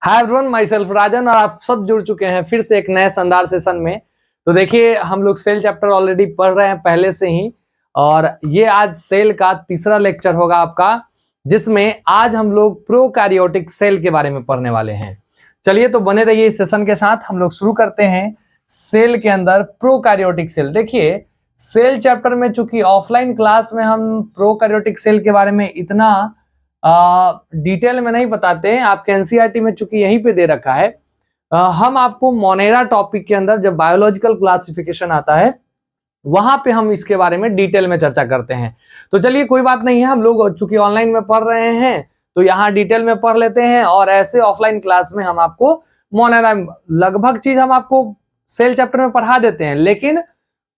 Hi everyone, my self राजन और आप सब जुड़ चुके हैं फिर से एक नए शानदार सेशन में। तो देखिए, हम लोग सेल चैप्टर ऑलरेडी पढ़ रहे हैं पहले से ही, और ये आज सेल का तीसरा लेक्चर होगा आपका, जिसमें आज हम लोग प्रोकैरियोटिक सेल के बारे में पढ़ने वाले हैं। चलिए, तो बने रहिए इस सेशन के साथ। हम लोग शुरू करते हैं सेल के अंदर प्रोकैरियोटिक सेल। देखिए, सेल चैप्टर में चूंकि ऑफलाइन क्लास में हम प्रोकैरियोटिक सेल के बारे में इतना डिटेल में नहीं बताते हैं। आपके एनसीईआरटी में चूंकि यहीं पे दे रखा है, हम आपको मोनेरा टॉपिक के अंदर जब बायोलॉजिकल क्लासिफिकेशन आता है वहां पे हम इसके बारे में डिटेल में चर्चा करते हैं। तो चलिए, कोई बात नहीं है, हम लोग चूंकि ऑनलाइन में पढ़ रहे हैं तो यहाँ डिटेल में पढ़ लेते हैं, और ऐसे ऑफलाइन क्लास में हम आपको मोनेरा लगभग चीज हम आपको सेल चैप्टर में पढ़ा देते हैं, लेकिन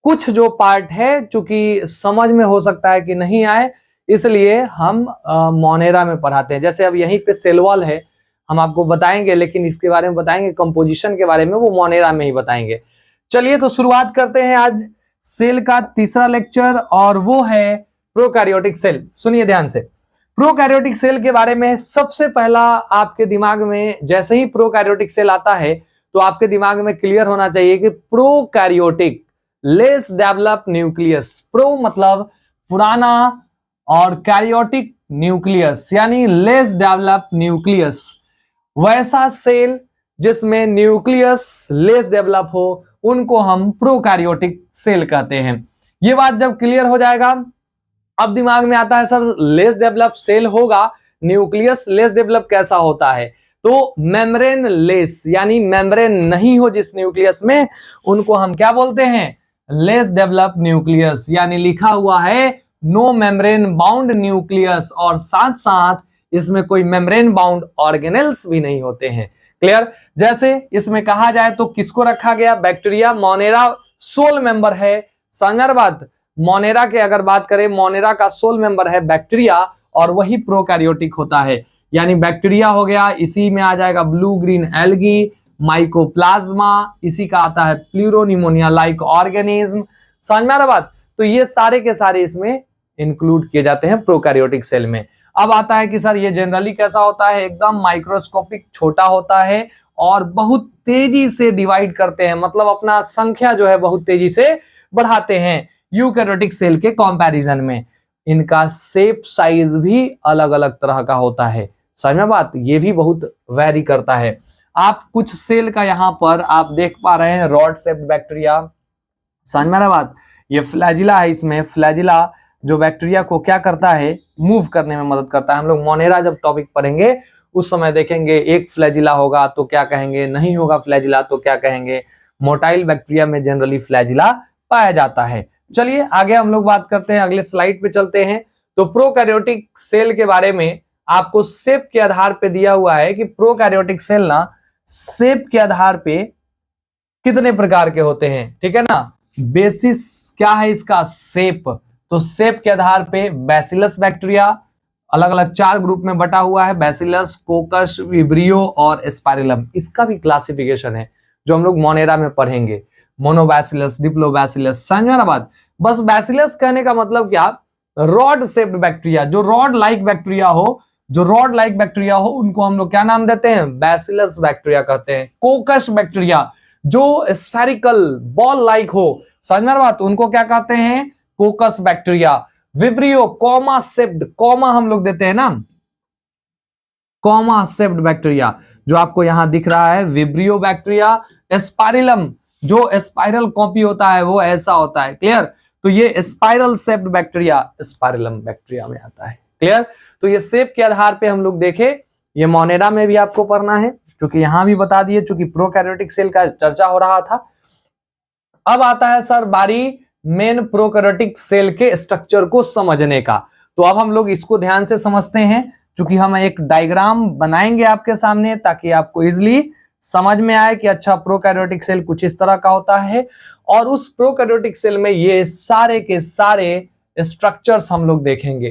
कुछ जो पार्ट है चूंकि समझ में हो सकता है कि नहीं आए, इसलिए हम मोनेरा में पढ़ाते हैं। जैसे अब यहीं पे सेल वॉल है, हम आपको बताएंगे, लेकिन इसके बारे में बताएंगे कंपोजिशन के बारे में, वो मोनेरा में ही बताएंगे। चलिए, तो शुरुआत करते हैं आज सेल का तीसरा लेक्चर, और वो है प्रोकैरियोटिक सेल। सुनिए ध्यान से। प्रोकैरियोटिक सेल के बारे में सबसे पहला आपके दिमाग में जैसे ही प्रोकैरियोटिक सेल आता है तो आपके दिमाग में क्लियर होना चाहिए कि prokaryotic less develop nucleus. Pro मतलब पुराना और कैरियोटिक न्यूक्लियस यानी लेस डेवलप न्यूक्लियस, वैसा सेल जिसमें न्यूक्लियस लेस डेवलप हो उनको हम प्रोकैरियोटिक सेल कहते हैं। ये बात जब क्लियर हो जाएगा, अब दिमाग में आता है सर लेस डेवलप सेल होगा, न्यूक्लियस लेस डेवलप कैसा होता है? तो मेम्ब्रेन लेस यानी मेम्ब्रेन नहीं हो जिस न्यूक्लियस में, उनको हम क्या बोलते हैं? लेस डेवलप न्यूक्लियस, यानी लिखा हुआ है नो मेम्ब्रेन बाउंड न्यूक्लियस, और साथ साथ इसमें कोई मेम्ब्रेन बाउंड ऑर्गेनेल्स भी नहीं होते हैं। क्लियर? जैसे इसमें कहा जाए तो किसको रखा गया? बैक्टीरिया। मोनेरा सोल मेंबर है। समझ बात? मोनेरा के अगर बात करें, मोनेरा का सोल मेंबर है बैक्टीरिया, और वही प्रोकैरियोटिक होता है। यानी बैक्टीरिया हो गया, इसी में आ जाएगा ब्लू ग्रीन एल्गी, माइकोप्लाज्मा, इसी का आता है प्लूरोनिमोनिया लाइक ऑर्गेनिज्म। समझ में आ रहा बात? तो ये सारे के सारे इसमें इंक्लूड किए जाते हैं प्रोकैरियोटिक सेल में। अब आता है कि सर ये जनरली कैसा होता है? एकदम माइक्रोस्कोपिक छोटा होता है और बहुत तेजी से डिवाइड करते हैं, मतलब अपना संख्या जो है बहुत तेजी से बढ़ाते हैं यूकैरियोटिक सेल के कंपैरिजन में। इनका शेप साइज भी अलग अलग तरह का होता है। समझ में बात? ये भी बहुत वेरी करता है। आप कुछ सेल का यहाँ पर आप देख पा रहे हैं, रॉड शेप्ड बैक्टीरिया। समझ में आ रहा बात? ये फ्लैजिला है, इसमें फ्लैजिला जो बैक्टीरिया को क्या करता है? मूव करने में मदद करता है। हम लोग मोनेरा जब टॉपिक पढ़ेंगे उस समय देखेंगे, एक फ्लैजिला होगा तो क्या कहेंगे, नहीं होगा फ्लैजिला तो क्या कहेंगे। मोटाइल बैक्टीरिया में जनरली फ्लैजिला पाया जाता है। चलिए आगे हम लोग बात करते हैं, अगले स्लाइड पे चलते हैं। तो प्रोकैरियोटिक सेल के बारे में आपको शेप के आधार पे दिया हुआ है कि प्रोकैरियोटिक सेल ना शेप के आधार पे कितने प्रकार के होते हैं, ठीक है ना। बेसिस क्या है इसका? शेप। तो शेप के आधार पे बैसिलस बैक्टीरिया अलग अलग 4 ग्रुप में बटा हुआ है, बैसिलस, कोकस, विब्रियो और स्पाइरलम। इसका भी क्लासिफिकेशन है जो हम लोग मोनेरा में पढ़ेंगे। मोनोबैसिलस, डिप्लोबैसिलस। समझ ना बात? बस बैसिलस कहने का मतलब क्या? रॉड शेप्ड बैक्टीरिया, जो रॉड लाइक बैक्टीरिया हो, जो रॉड लाइक बैक्टीरिया हो उनको हम लोग क्या नाम देते हैं? बैसिलस बैक्टीरिया कहते हैं। कोकस बैक्टीरिया जो स्फेरिकल बॉल लाइक हो, समझ में बात? उनको क्या कहते हैं? कोकस bacteria. Vibrio comma shaped, comma हम लोग देते हैं ना, कॉमा शेप्ड बैक्टीरिया जो आपको यहां दिख रहा है, विब्रियो बैक्टीरिया। स्पाइरलम जो स्पाइरल कॉपी होता है वो ऐसा होता है। क्लियर? तो ये spiral shaped bacteria spirillum bacteria में आता है। क्लियर? तो ये शेप के आधार पे हम लोग देखे, ये मोनेरा में भी आपको पढ़ना है, क्योंकि यहां भी बता दिए, चूंकि प्रोकैरियोटिक सेल का चर्चा हो रहा था। अब आता है सर बारी मेन प्रोकैरियोटिक सेल के स्ट्रक्चर को समझने का। तो अब हम लोग इसको ध्यान से समझते हैं, क्योंकि हम एक डायग्राम बनाएंगे आपके सामने ताकि आपको इजिली समझ में आए कि अच्छा प्रोकैरियोटिक सेल कुछ इस तरह का होता है, और उस प्रोकैरियोटिक सेल में ये सारे के सारे स्ट्रक्चर्स हम लोग देखेंगे।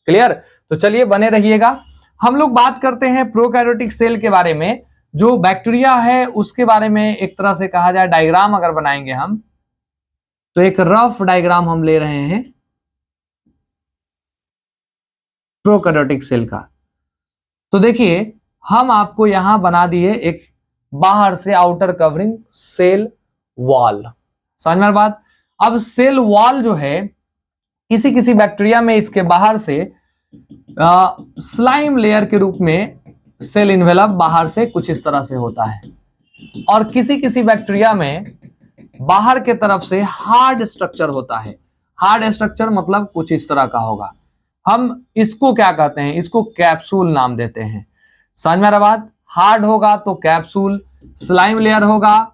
क्लियर? तो चलिए बने रहिएगा। हम लोग बात करते हैं प्रोकैरियोटिक सेल के बारे में। जो बैक्टीरिया है उसके बारे में एक तरह से कहा जाए, डायग्राम अगर बनाएंगे हम, तो एक रफ डायग्राम हम ले रहे हैं प्रोकैरियोटिक सेल का। तो देखिए, हम आपको यहां बना दिए एक बाहर से आउटर कवरिंग सेल वॉल। समझ में बात। अब सेल वॉल जो है किसी किसी बैक्टीरिया में इसके बाहर से स्लाइम लेयर के रूप में सेल इन्वेलप बाहर से कुछ इस तरह से होता है, और किसी किसी बैक्टीरिया में बाहर के तरफ से हार्ड स्ट्रक्चर होता है। हार्ड स्ट्रक्चर मतलब कुछ इस तरह का होगा। हम इसको क्या कहते हैं, इसको कैप्सूल नाम देते हैं। समझ में आ रहा बात। हार्ड होगा तो कैप्सूल, स्लाइम लेयर होगा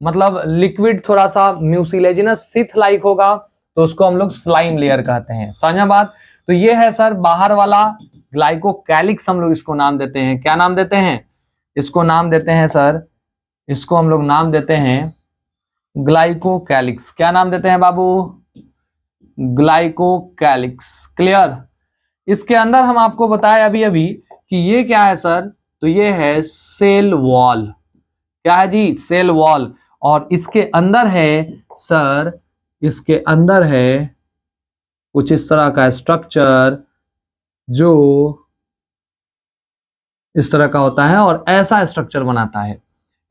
मतलब लिक्विड थोड़ा सा म्यूसिलेजिनस सिथ लाइक होगा तो उसको हम लोग स्लाइम लेयर कहते हैं। समझ में बात। तो ये है सर बाहर वाला ग्लाइकोकैलिक्स, हम लोग इसको नाम देते हैं। क्या नाम देते हैं इसको? नाम देते हैं सर, इसको हम लोग नाम देते हैं ग्लाइकोकैलिक्स। क्या नाम देते हैं बाबू? ग्लाइकोकैलिक्स। क्लियर। इसके अंदर हम आपको बताए अभी अभी कि ये क्या है सर, तो ये है सेल वॉल। क्या है जी? Cell wall. और इसके अंदर है सर, इसके अंदर है कुछ इस तरह का स्ट्रक्चर जो इस तरह का होता है और ऐसा स्ट्रक्चर बनाता है।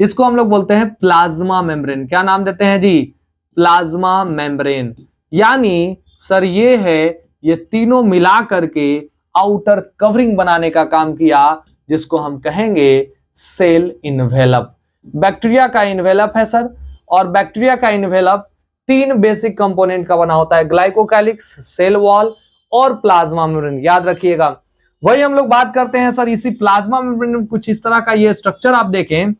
इसको हम लोग बोलते हैं प्लाज्मा मेम्ब्रेन। क्या नाम देते हैं जी? Plasma membrane. यानी सर ये है, ये तीनों मिला करके आउटर कवरिंग बनाने का काम किया, जिसको हम कहेंगे सेल इन्वेलप। बैक्टीरिया का इन्वेलप है सर, और बैक्टीरिया का इन्वेलप तीन बेसिक कंपोनेंट का बना होता है, ग्लाइकोकैलिक्स, सेल वॉल और प्लाज्मा मेम्ब्रेन। याद रखिएगा। वही हम लोग बात करते हैं सर, इसी प्लाज्मा मेम्ब्रेन में कुछ इस तरह का ये स्ट्रक्चर आप देखें,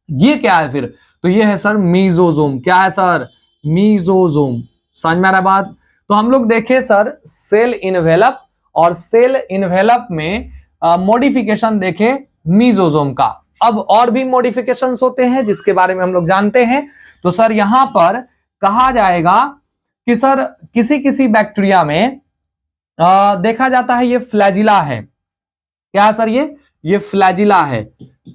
ये क्या है फिर? तो ये है सर मीजोजोम। क्या है सर? मीजोजोम। समझ में आ रहा है बात। तो हम लोग देखें सर सेल इन्वेलप, और सेल इन्वेलप में मॉडिफिकेशन देखें मीजोजोम का। अब और भी मॉडिफिकेशंस होते हैं जिसके बारे में हम लोग जानते हैं। तो सर यहां पर कहा जाएगा कि सर किसी किसी बैक्टीरिया में देखा जाता है ये फ्लैजिला है। क्या है सर? ये फ्लैजिला है।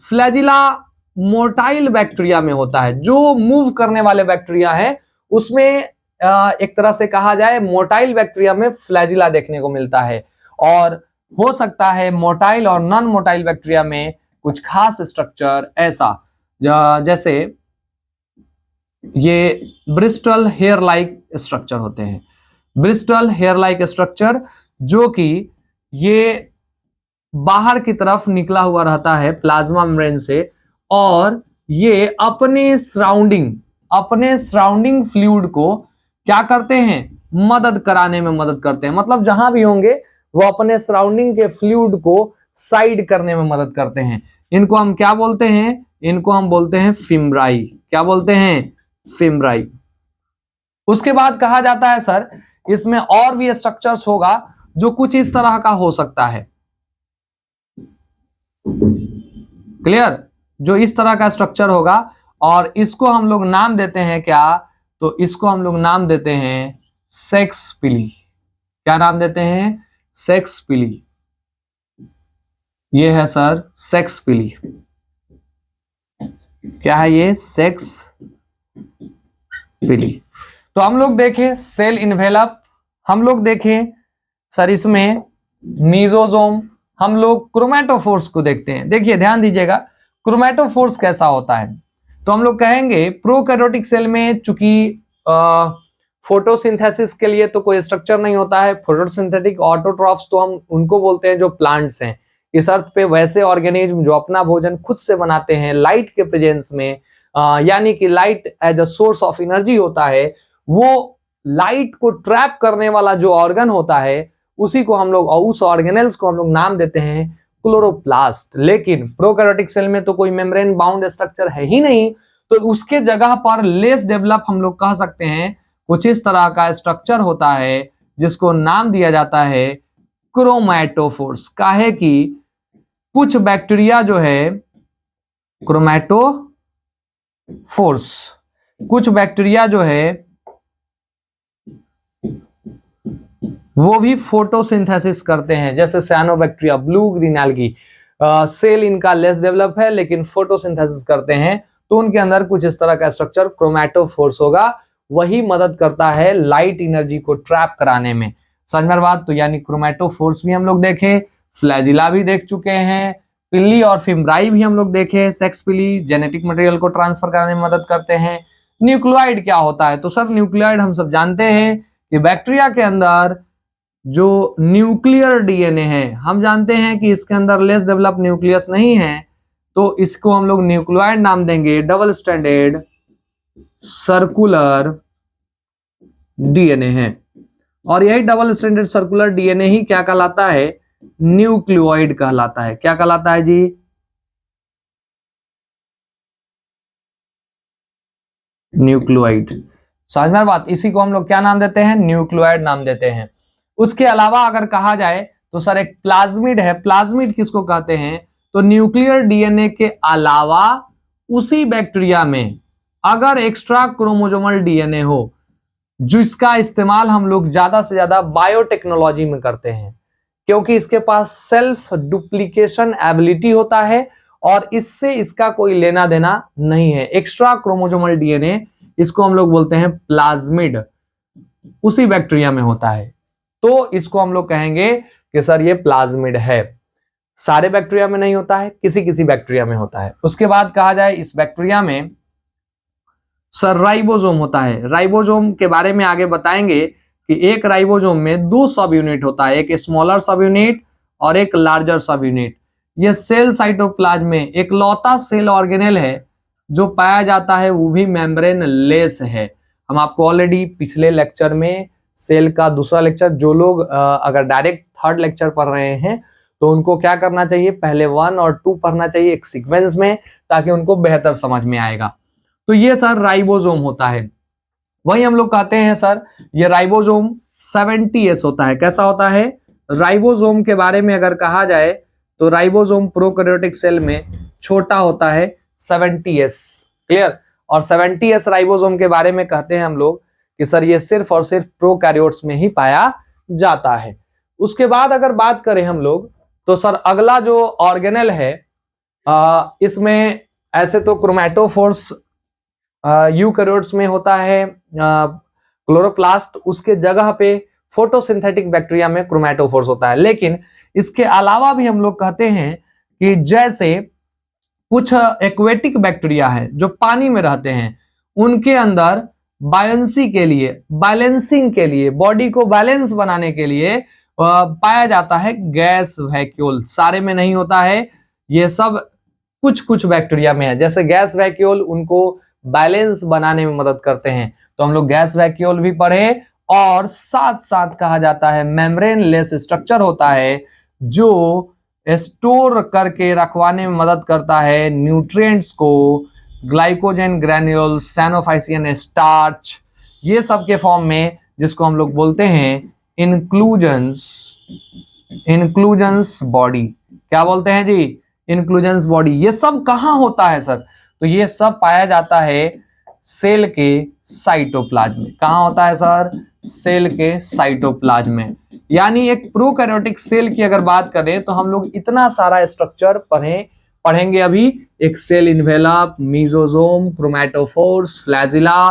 फ्लैजिला मोटाइल बैक्टीरिया में होता है, जो मूव करने वाले बैक्टीरिया है उसमें एक तरह से कहा जाए मोटाइल बैक्टीरिया में फ्लैजिला देखने को मिलता है। और हो सकता है मोटाइल और नॉन मोटाइल बैक्टीरिया में कुछ खास स्ट्रक्चर ऐसा, जैसे ये ब्रिस्टल हेयर लाइक स्ट्रक्चर होते हैं। ब्रिस्टल हेयर लाइक स्ट्रक्चर जो कि ये बाहर की तरफ निकला हुआ रहता है प्लाज्मा मेम्ब्रेन से, और ये अपने सराउंडिंग फ्लूइड को क्या करते हैं? मदद कराने में मदद करते हैं। मतलब जहां भी होंगे वो अपने सराउंडिंग के फ्लूइड को साइड करने में मदद करते हैं। इनको हम क्या बोलते हैं? इनको हम बोलते हैं फिम्ब्राई। क्या बोलते हैं? फिम्ब्राई। उसके बाद कहा जाता है सर इसमें और भी स्ट्रक्चर्स होगा जो कुछ इस तरह का हो सकता है। क्लियर? जो इस तरह का स्ट्रक्चर होगा, और इसको हम लोग नाम देते हैं क्या? तो इसको हम लोग नाम देते हैं सेक्स पिली। क्या नाम देते हैं? सेक्स पिली। ये है सर सेक्स पिली। क्या है ये? सेक्स पिली। तो हम लोग देखें सेल इन्वेलप, हम लोग देखें सर इसमें मीजोजोम, हम लोग क्रोमैटोफोर्स को देखते हैं। देखिए ध्यान दीजिएगा क्रोमैटोफोर्स कैसा होता है। तो हम लोग कहेंगे प्रोकैरियोटिक सेल में चूंकि फोटोसिंथेसिस के लिए तो कोई स्ट्रक्चर नहीं होता है, फोटोसिंथेटिक ऑटोट्रॉफ्स तो हम उनको बोलते हैं जो प्लांट्स हैं। इस अर्थ पे वैसे ऑर्गेनिज्म जो अपना भोजन खुद से बनाते हैं लाइट के प्रेजेंस में, यानी कि light as a source of energy होता है, वो लाइट को ट्रैप करने वाला जो ऑर्गन होता है उसी को हम लोग, उस ऑर्गेनेल्स को हम लोग नाम देते हैं क्लोरोप्लास्ट। लेकिन प्रोकैरियोटिक सेल में तो कोई मेम्ब्रेन बाउंड स्ट्रक्चर है ही नहीं, तो उसके जगह पर लेस डेवलप हम लोग कह सकते हैं कुछ इस तरह का स्ट्रक्चर होता है जिसको नाम दिया जाता है क्रोमैटोफोर्स। काहे कि कुछ बैक्टीरिया जो है क्रोमैटोफोर्स, कुछ बैक्टीरिया जो है वो भी फोटोसिंथेसिस करते हैं, जैसे cyanobacteria, blue green algae. Cell इनका लेस डेवलप है लेकिन फोटोसिंथेसिस करते हैं, तो उनके अंदर कुछ इस तरह का स्ट्रक्चर क्रोमैटोफोर्स होगा, वही मदद करता है लाइट एनर्जी को ट्रैप कराने में। समझ में बात। तो यानी क्रोमैटोफोर्स भी हम लोग देखें, फ्लैजिला भी देख चुके हैं, पिली और फिम्ब्राई भी हम लोग देखे। सेक्स पिली जेनेटिक मटेरियल को ट्रांसफर करने में मदद करते हैं। न्यूक्लियोइड क्या होता है? तो सर न्यूक्लियोइड हम सब जानते हैं कि बैक्टीरिया के अंदर जो न्यूक्लियर डीएनए है, हम जानते हैं कि इसके अंदर लेस डेवलप न्यूक्लियस नहीं है, तो इसको हम लोग न्यूक्लियोइड नाम देंगे। डबल स्ट्रैंडेड सर्कुलर डीएनए है, और यही डबल स्ट्रैंडेड सर्कुलर डीएनए ही क्या कहलाता है? न्यूक्लियोइड कहलाता है। क्या कहलाता है जी? न्यूक्लियोइड। समझ में बात? इसी को हम लोग क्या नाम देते हैं? न्यूक्लियोइड नाम देते हैं। उसके अलावा अगर कहा जाए तो सर एक प्लाज्मिड है। प्लाज्मिड किसको कहते हैं? तो न्यूक्लियर डीएनए के अलावा उसी बैक्टीरिया में अगर एक्स्ट्रा क्रोमोसोमल डीएनए हो, जिसका इस्तेमाल हम लोग ज्यादा से ज्यादा बायोटेक्नोलॉजी में करते हैं, क्योंकि इसके पास सेल्फ डुप्लीकेशन एबिलिटी होता है और इससे इसका कोई लेना देना नहीं है। एक्स्ट्रा क्रोमोसोमल डीएनए, इसको हम लोग बोलते हैं प्लाज्मिड, उसी बैक्टीरिया में होता है, तो इसको हम लोग कहेंगे कि सर ये प्लाज्मिड है। सारे बैक्टीरिया में नहीं होता है, किसी किसी बैक्टीरिया में होता है। उसके बाद कहा जाए इस बैक्टीरिया में सर राइबोसोम होता है। राइबोसोम के बारे में आगे बताएंगे कि एक राइबोसोम में 2 सब यूनिट होता है, एक स्मॉलर सब यूनिट और एक लार्जर सब यूनिट। यह सेल साइटोप्लाज्म में एक लौता सेल ऑर्गेनेल है जो पाया जाता है, वो भी मेम्ब्रेन लेस है। हम आपको ऑलरेडी पिछले लेक्चर में सेल का दूसरा लेक्चर, जो लोग अगर डायरेक्ट थर्ड लेक्चर पढ़ रहे हैं तो उनको क्या करना चाहिए? पहले 1 और 2 पढ़ना चाहिए एक सीक्वेंस में, ताकि उनको बेहतर समझ में आएगा। तो ये सर राइबोसोम होता है। वही हम लोग कहते हैं सर ये राइबोसोम 70S होता है। कैसा होता है? राइबोसोम के बारे में अगर कहा जाए तो राइबोसोम प्रोकैरियोटिक सेल में छोटा होता है 70S। क्लियर? और 70S राइबोसोम के बारे में कहते हैं हम लोग कि सर ये सिर्फ और सिर्फ प्रोकैरियोट्स में ही पाया जाता है। उसके बाद अगर बात करें हम लोग तो सर अगला जो ऑर्गेनेल है, इसमें ऐसे तो क्रोमैटोफोर्स यूकैरियोट्स में होता है, क्लोरोप्लास्ट, उसके जगह पे फोटोसिंथेटिक बैक्टीरिया में क्रोमैटोफोर्स होता है। लेकिन इसके अलावा भी हम लोग कहते हैं कि जैसे कुछ एक्वेटिक बैक्टीरिया है जो पानी में रहते हैं, उनके अंदर बैलेंसिंग के लिए बॉडी को बैलेंस बनाने के लिए पाया जाता है गैस वैक्यूल। सारे में नहीं होता है, ये सब कुछ कुछ बैक्टीरिया में है। जैसे गैस वैक्यूल उनको बैलेंस बनाने में मदद करते हैं, तो हम लोग गैस वैक्यूल भी पढ़े। और साथ साथ कहा जाता है मेम्ब्रेन लेस स्ट्रक्चर होता है जो स्टोर करके रखवाने में मदद करता है न्यूट्रिएंट्स को, ग्लाइकोजन ग्रैन्यूल्स, सैनोफाइसियन स्टार्च, ये सब के फॉर्म में, जिसको हम लोग बोलते हैं इंक्लूजन्स बॉडी। क्या बोलते हैं जी? Inclusions body. ये सब कहाँ होता है सर? तो ये सब पाया जाता है सेल के साइटोप्लाज्म में। कहाँ होता है सर? सेल के साइटोप्लाज्म में। यानी एक प्रोकैरियोटिक सेल की अगर बात करें तो हम लोग इतना सारा स्ट्रक्चर पढ़ेंगे अभी। एक cell envelope, mesosome, chromatophores, flagella,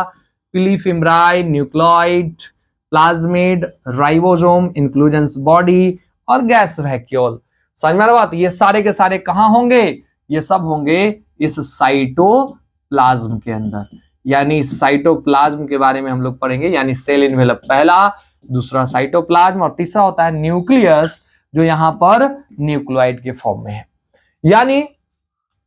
pili fimbriae, nucleoid, plasmid, ribosome, inclusions body और गैस वैक्यूल। समझ में आ रहा बात? ये सारे के सारे कहाँ होंगे? ये सब होंगे इस साइटोप्लाज्म के अंदर। यानी साइटोप्लाज्म के बारे में हम लोग पढ़ेंगे। यानी सेल इन्वेलप पहला, दूसरा साइटोप्लाज्म और तीसरा होता है न्यूक्लियस, जो यहां पर न्यूक्लियोइड के फॉर्म में है। यानी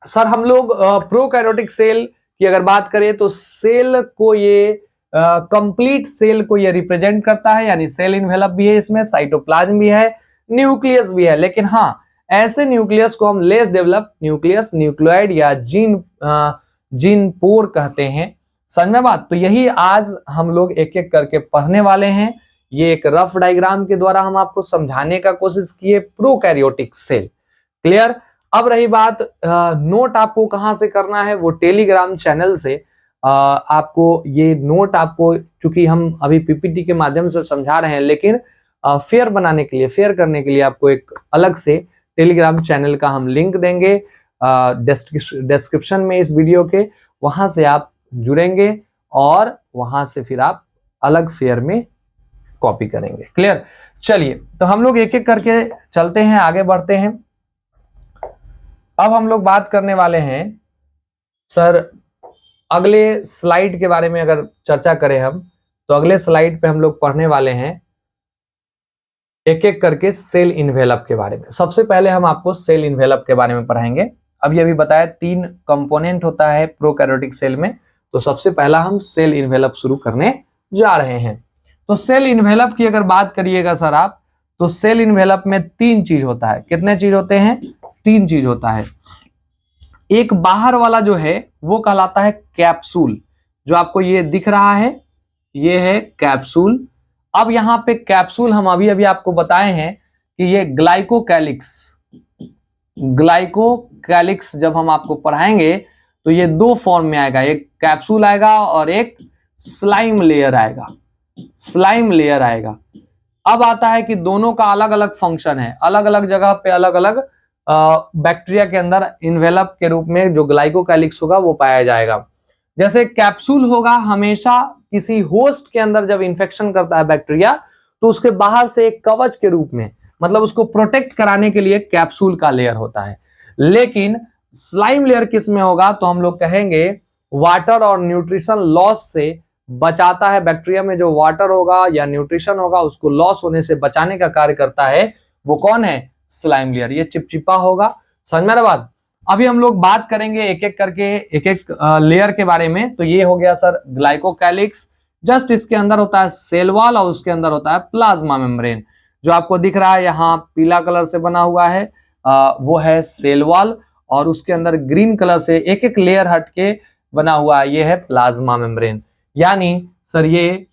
सर हम लोग प्रोकैरियोटिक सेल की अगर बात करें तो सेल को ये कंप्लीट सेल को ये रिप्रेजेंट करता है। यानी सेल इन्वेलप भी है, इसमें साइटोप्लाज्म भी है, न्यूक्लियस भी है। लेकिन हाँ, ऐसे न्यूक्लियस को हम लेस डेवलप न्यूक्लियस, न्यूक्लियोइड या जीन पोर कहते हैं। समझ में बात? तो यही आज हम लोग एक एक करके पढ़ने वाले हैं। ये एक रफ डायग्राम के द्वारा हम आपको समझाने का कोशिश किए प्रोकैरियोटिक सेल। क्लियर? अब रही बात नोट आपको कहां से करना है, वो टेलीग्राम चैनल से आपको ये नोट आपको, चूंकि हम अभी पीपीटी के माध्यम से समझा रहे हैं, लेकिन फेयर बनाने के लिए, फेयर करने के लिए आपको एक अलग से टेलीग्राम चैनल का हम लिंक देंगे डिस्क्रिप्शन में इस वीडियो के। वहां से आप जुड़ेंगे और वहां से फिर आप अलग फेयर में कॉपी करेंगे। क्लियर? चलिए, तो हम लोग एक एक करके चलते हैं, आगे बढ़ते हैं। अब हम लोग बात करने वाले हैं सर अगले स्लाइड के बारे में। अगर चर्चा करें हम, तो अगले स्लाइड पे हम लोग पढ़ने वाले हैं एक एक करके सेल इन्वेलप के बारे में। सबसे पहले हम आपको सेल इन्वेलप के बारे में पढ़ाएंगे। अभी बताया 3 कंपोनेंट होता है प्रोकैरियोटिक सेल में, तो सबसे पहला हम सेल इन्वेलप शुरू करने जा रहे हैं। तो सेल इन्वेलप की अगर बात करिएगा सर आप, तो सेल इन्वेलप में 3 चीज होता है। कितने चीज होते हैं? 3 चीज होता है। एक बाहर वाला जो है वो कहलाता है कैप्सूल, जो आपको ये दिख रहा है, ये है कैप्सूल। अब यहाँ पे कैप्सूल हम अभी आपको बताए हैं कि ये ग्लाइकोकैलिक्स जब हम आपको पढ़ाएंगे तो ये 2 फॉर्म में आएगा, एक कैप्सूल आएगा और एक स्लाइम लेयर आएगा। अब आता है कि दोनों का अलग अलग फंक्शन है, अलग अलग जगह पे अलग अलग बैक्टीरिया के अंदर इन्वेलप के रूप में जो ग्लाइकोकैलिक्स होगा वो पाया जाएगा। जैसे कैप्सूल होगा, हमेशा किसी होस्ट के अंदर जब इंफेक्शन करता है बैक्टीरिया, तो उसके बाहर से एक कवच के रूप में, मतलब उसको प्रोटेक्ट कराने के लिए कैप्सूल का लेयर होता है। लेकिन स्लाइम लेयर किस में होगा? तो हम लोग कहेंगे वाटर और न्यूट्रिशन लॉस से बचाता है। बैक्टीरिया में जो वाटर होगा या न्यूट्रिशन होगा उसको लॉस होने से बचाने का कार्य करता है। वो कौन है? Slime layer. ये चिपचिपा होगा। समझ में आ रहा बात? अभी हम लोग बात करेंगे एक एक करके एक एक लेयर के बारे में। तो ये हो गया सर ग्लाइकोकैलिक्स। जस्ट इसके अंदर होता है सेल वॉल और उसके अंदर होता है प्लाज्मा मेम्ब्रेन। जो आपको दिख रहा है यहाँ पीला कलर से बना हुआ है, वो है सेल वॉल, और उसके अंदर ग्रीन कलर से एक एक लेयर हट के बना हुआ है, ये है प्लाज्मा मेम्ब्रेन। यानी सर ये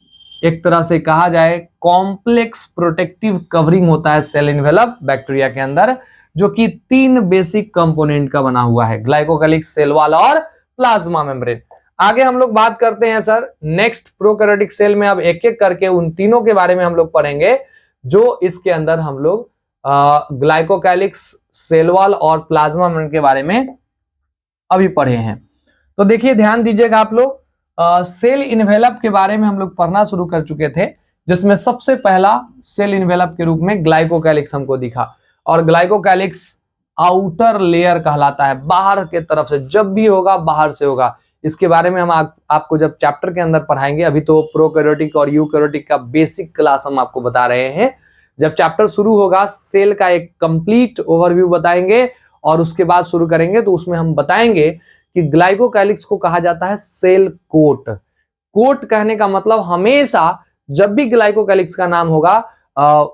एक तरह से कहा जाए कॉम्प्लेक्स प्रोटेक्टिव कवरिंग होता है सेल इन्वेलप बैक्टीरिया के अंदर, जो कि 3 बेसिक कंपोनेंट का बना हुआ है, ग्लाइकोकैलिक्स, सेल वॉल और प्लाज्मा मेम्ब्रेन। आगे हम लोग बात करते हैं सर नेक्स्ट प्रोकैरियोटिक सेल में। अब एक एक करके उन तीनों के बारे में हम लोग पढ़ेंगे जो इसके अंदर हम लोग ग्लाइकोकैलिक्स, सेल वॉल और प्लाज्मा मेम्ब्रेन के बारे में अभी पढ़े हैं। तो देखिए ध्यान दीजिएगा आप लोग, सेल इन्वेलप के बारे में हम लोग पढ़ना शुरू कर चुके थे, जिसमें सबसे पहला सेल इन्वेलप के रूप में ग्लाइकोकैलिक्स हमको दिखा। और ग्लाइकोकैलिक्स आउटर लेयर कहलाता है, बाहर के तरफ से जब भी होगा बाहर से होगा। इसके बारे में हम आपको जब चैप्टर के अंदर पढ़ाएंगे। अभी तो प्रोकैरियोटिक और यूकैरियोटिक का बेसिक क्लास हम आपको बता रहे हैं। जब चैप्टर शुरू होगा सेल का एक कंप्लीट ओवरव्यू बताएंगे और उसके बाद शुरू करेंगे, तो उसमें हम बताएंगे कि ग्लाइकोकैलिक्स को कहा जाता है सेल कोट। कोट कहने का मतलब हमेशा जब भी ग्लाइकोकैलिक्स का नाम होगा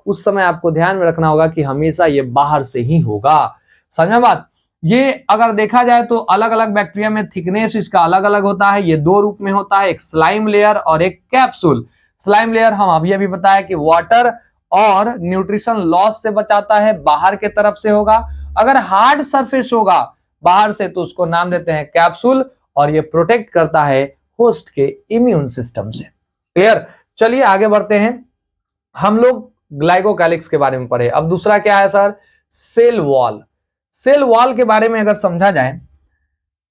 उस समय आपको ध्यान में रखना होगा कि हमेशा ये बाहर से ही होगा। समझ में बात? ये अगर देखा जाए तो अलग अलग बैक्टीरिया में थिकनेस इसका अलग अलग होता है। ये 2 रूप में होता है, एक स्लाइम लेयर और एक कैप्सूल। स्लाइम लेयर हम अभी बताया कि वाटर और न्यूट्रिशन लॉस से बचाता है, बाहर के तरफ से होगा। अगर हार्ड सरफेस होगा बाहर से तो उसको नाम देते हैं कैप्सूल, और ये प्रोटेक्ट करता है होस्ट के इम्यून सिस्टम से। क्लियर? चलिए आगे बढ़ते हैं। हम लोग ग्लाइकोकैलिक्स के बारे में पढ़े। अब दूसरा क्या है sir? Cell wall. Cell wall के बारे में अगर समझा जाए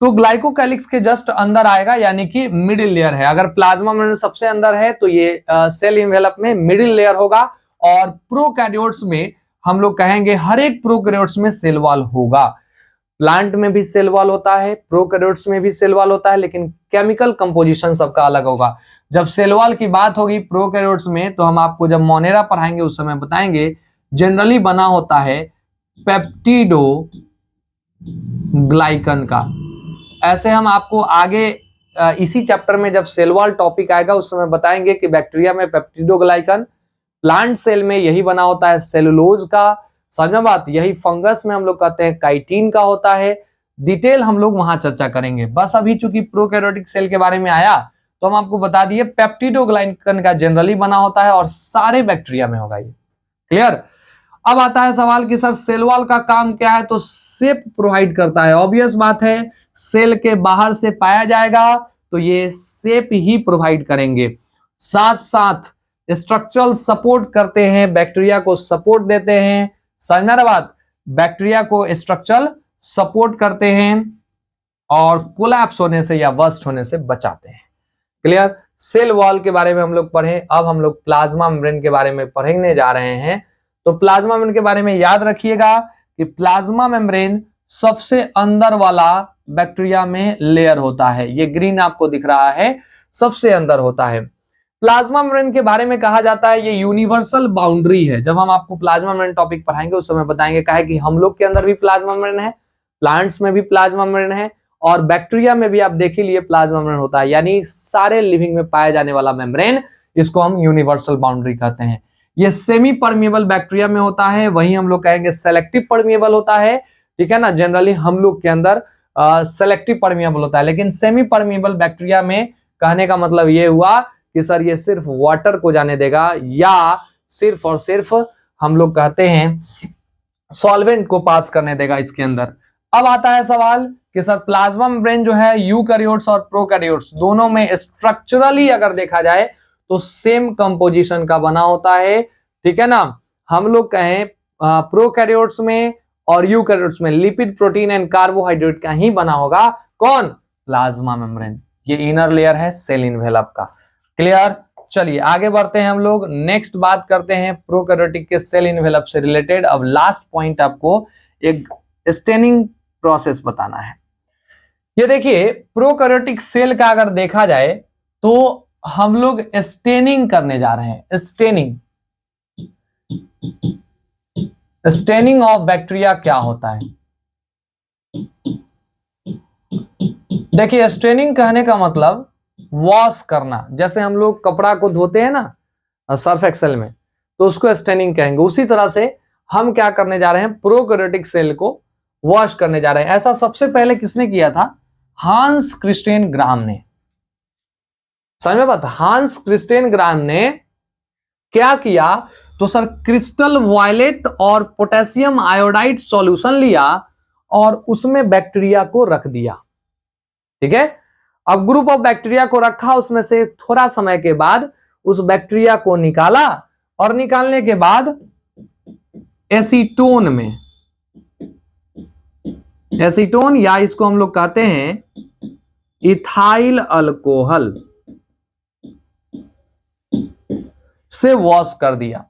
तो ग्लाइकोकैलिक्स के जस्ट अंदर आएगा, यानी कि मिडिल लेयर है। अगर प्लाज्मा मेम्ब्रेन सबसे अंदर है तो ये सेल इन्वेलप में मिडिल लेयर होगा। और प्रोकैरियोट्स में हम लोग कहेंगे हर एक प्रोकैरियोट्स में सेल वॉल होगा। प्लांट में भी सेल वॉल होता है, प्रोकैरियोट्स में भी सेल वॉल होता है, लेकिन केमिकल कंपोजिशन सबका अलग होगा। जब सेल वॉल की बात होगी प्रोकैरियोट्स में, तो हम आपको जब मोनेरा पढ़ाएंगे उस समय बताएंगे, जनरली बना होता है पेप्टिडो ग्लाइकन का। ऐसे हम आपको आगे इसी चैप्टर में जब सेल वॉल टॉपिक आएगा उस समय बताएंगे कि बैक्टीरिया में पेप्टिडो ग्लाइकन, प्लांट सेल में यही बना होता है सेलुलोज का। समझ बात? यही फंगस में हम लोग कहते हैं काइटिन का होता है। डिटेल हम लोग वहां चर्चा करेंगे। बस अभी चूंकि प्रोकैरियोटिक सेल के बारे में आया तो हम आपको बता दिए पेप्टिडोग्लाइकन का जनरली बना होता है और सारे बैक्टीरिया में होगा ये। क्लियर? अब आता है सवाल कि सर सेल वॉल का काम क्या है? तो शेप प्रोवाइड करता है। ऑब्वियस बात है, सेल के बाहर से पाया जाएगा तो ये शेप ही प्रोवाइड करेंगे। साथ साथ स्ट्रक्चरल सपोर्ट करते हैं, बैक्टीरिया को सपोर्ट देते हैं। समझना रहा बात? बैक्टीरिया को स्ट्रक्चरल सपोर्ट करते हैं और कोलैप्स होने से या बस्ट होने से बचाते हैं। क्लियर? सेल वॉल के बारे में हम लोग पढ़े। अब हम लोग प्लाज्मा मेम्ब्रेन के बारे में पढ़ने जा रहे हैं। तो प्लाज्मा मेम्ब्रेन के बारे में याद रखिएगा कि प्लाज्मा मेम्ब्रेन सबसे अंदर वाला बैक्टीरिया में लेयर होता है। ये ग्रीन आपको दिख रहा है, सबसे अंदर होता है। प्लाज्मा मेम्ब्रेन के बारे में कहा जाता है ये यूनिवर्सल बाउंड्री है। जब हम आपको प्लाज्मा मेम्ब्रेन टॉपिक पढ़ाएंगे उस समय बताएंगे कहा है कि हम लोग के अंदर भी प्लाज्मा मेम्ब्रेन है, प्लांट्स में भी प्लाज्मा मेम्ब्रेन है, और बैक्टीरिया में भी आप देख ही लिए प्लाज्मा मेम्ब्रेन होता है। यानी सारे लिविंग में पाया जाने वाला मेम्ब्रेन, इसको हम यूनिवर्सल बाउंड्री कहते हैं। ये सेमी परमिएबल बैक्टीरिया में होता है, वही हम लोग कहेंगे सेलेक्टिव परमिएबल होता है। ठीक है ना, जनरली हम लोग के अंदर सेलेक्टिव परमिएबल होता है, लेकिन सेमी परमिएबल बैक्टीरिया में कहने का मतलब ये हुआ कि सर ये सिर्फ वाटर को जाने देगा, या सिर्फ और सिर्फ हम लोग कहते हैं सॉल्वेंट को पास करने देगा इसके अंदर। अब आता है सवाल कि सर प्लाज्मा मेम्ब्रेन जो है यूकैरियोट्स और प्रोकैरियोट्स दोनों में स्ट्रक्चरली अगर देखा जाए तो सेम कंपोजिशन का बना होता है। ठीक है ना, हम लोग कहें प्रोकैरियोट्स में और यूकैरियोट्स में लिपिड, प्रोटीन एंड कार्बोहाइड्रेट का ही बना होगा। कौन? Plasma membrane. ये इनर लेयर है सेल इनवेलप का। क्लियर? चलिए आगे बढ़ते हैं हम लोग, नेक्स्ट बात करते हैं प्रोकैरियोटिक के सेल इनवेलप से रिलेटेड। अब लास्ट पॉइंट आपको एक स्टेनिंग प्रोसेस बताना है। ये देखिए प्रोकैरियोटिक सेल का अगर देखा जाए तो हम लोग स्टेनिंग करने जा रहे हैं। स्टेनिंग ऑफ बैक्टीरिया क्या होता है? देखिए स्टेनिंग कहने का मतलब वॉश करना। जैसे हम लोग कपड़ा को धोते हैं ना सर्फ एक्सेल में, तो उसको स्टेनिंग कहेंगे। उसी तरह से हम क्या करने जा रहे हैं, प्रोकैरियोटिक सेल को वॉश करने जा रहे हैं। ऐसा सबसे पहले किसने किया था? हांस क्रिस्टियन ग्राम ने। समझ में बात? हांस क्रिस्टियन ग्राम ने क्या किया तो सर क्रिस्टल वायलेट और पोटेशियम आयोडाइड सॉल्यूशन लिया और उसमें बैक्टीरिया को रख दिया। ठीक है, अब ग्रुप ऑफ बैक्टीरिया को रखा, उसमें से थोड़ा समय के बाद उस बैक्टीरिया को निकाला और निकालने के बाद एसीटोन में, एसीटोन या इसको हम लोग कहते हैं इथाइल अल्कोहल से वॉश कर दिया।